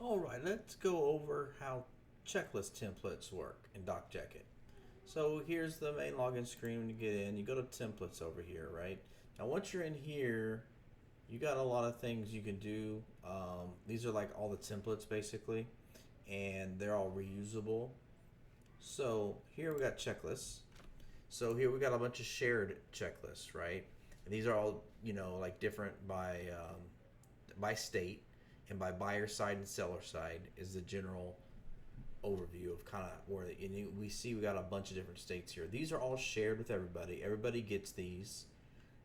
All right, let's go over how checklist templates work in DocJacket. So here's the main login screen when you get in. You go to templates over here, right? Now once you're in here, you got a lot of things you can do. These are like all the templates basically, and they're all reusable. So here we got checklists. So here we got a bunch of shared checklists, right? And these are all, like different by state, and by buyer side and seller side is the general overview of kind of where we see we got a bunch of different states here. These are all shared with everybody. Everybody gets these.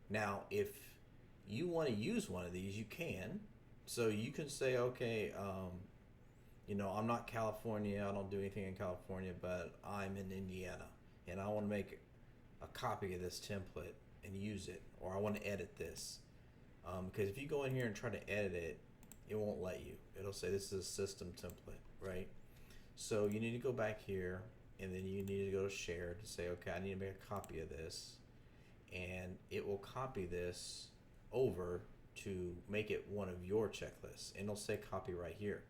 Now, if you want to use one of these, you can. So you can say, okay, I'm not California. I don't do anything in California, but I'm in Indiana, and I want to make a copy of this template and use it, or I want to edit this. Because if you go in here and try to edit it, it won't let you. It'll say this is a system template, right? So you need to go back here, and then you need to go to share to say, okay, I need to make a copy of this, and it will copy this over to make it one of your checklists, and it'll say copy right here.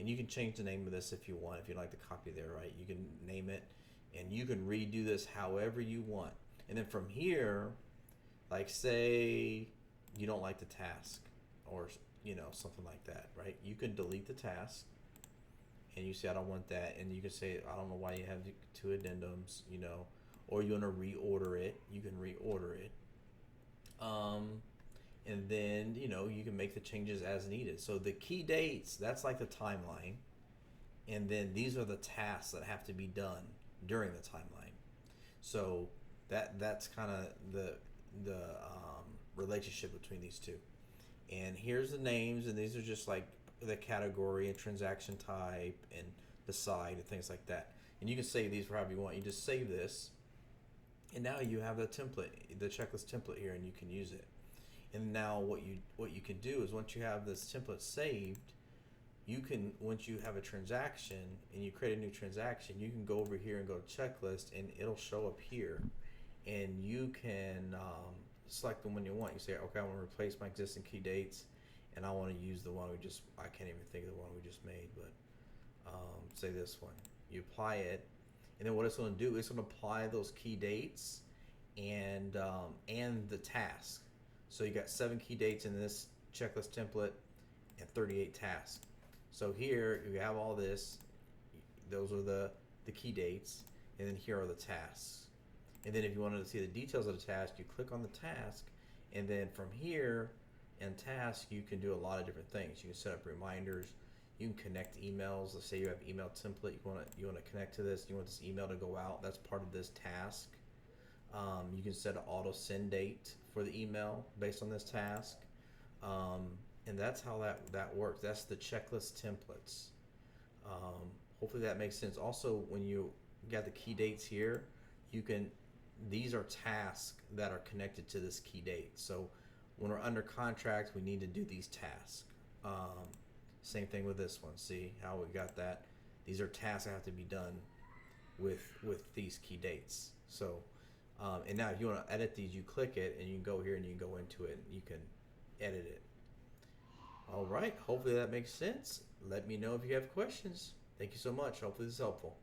And you can change the name of this if you want. If you like the copy there, right? You can name it, and you can redo this however you want. And then from here, like say you don't like the task, or something like that, right? You can delete the task, and you say I don't want that, and you can say I don't know why you have two addendums, or you want to reorder it. You can reorder it, and then you can make the changes as needed. So the key dates, that's like the timeline, and then these are the tasks that have to be done during the timeline. So that's kind of the relationship between these two. And here's the names, and these are just like the category and transaction type and the side and things like that. And you can save these for however you want. You just save this, and now you have the template, the checklist template here, and you can use it. And now what you can do is once you have this template saved, you can, once you have a transaction and you create a new transaction, you can go over here and go to checklist, and it'll show up here, and you can select the one you want. You say, okay, I want to replace my existing key dates, and I want to use the one I can't even think of the one we just made, but say this one. You apply it, and then what it's going to do is going to apply those key dates and the task. So you got 7 key dates in this checklist template and 38 tasks. So here you have all this. Those are the key dates, and then here are the tasks. And then if you wanted to see the details of the task, you click on the task, and then from here in task you can do a lot of different things. You can set up reminders. You can connect emails. Let's say you have email template. You want to connect to this. You want this email to go out. That's part of this task. You can set an auto send date for the email based on this task, and that's how that works. That's the checklist templates. Hopefully that makes sense. Also, when you got the key dates here, these are tasks that are connected to this key date. So when we're under contract, we need to do these tasks. Same thing with this one. See how we got that? These are tasks that have to be done with these key dates. So and now if you want to edit these, you click it, and you can go here and you can go into it and you can edit it. All right, hopefully that makes sense. Let me know if you have questions. Thank you so much. Hopefully this is helpful.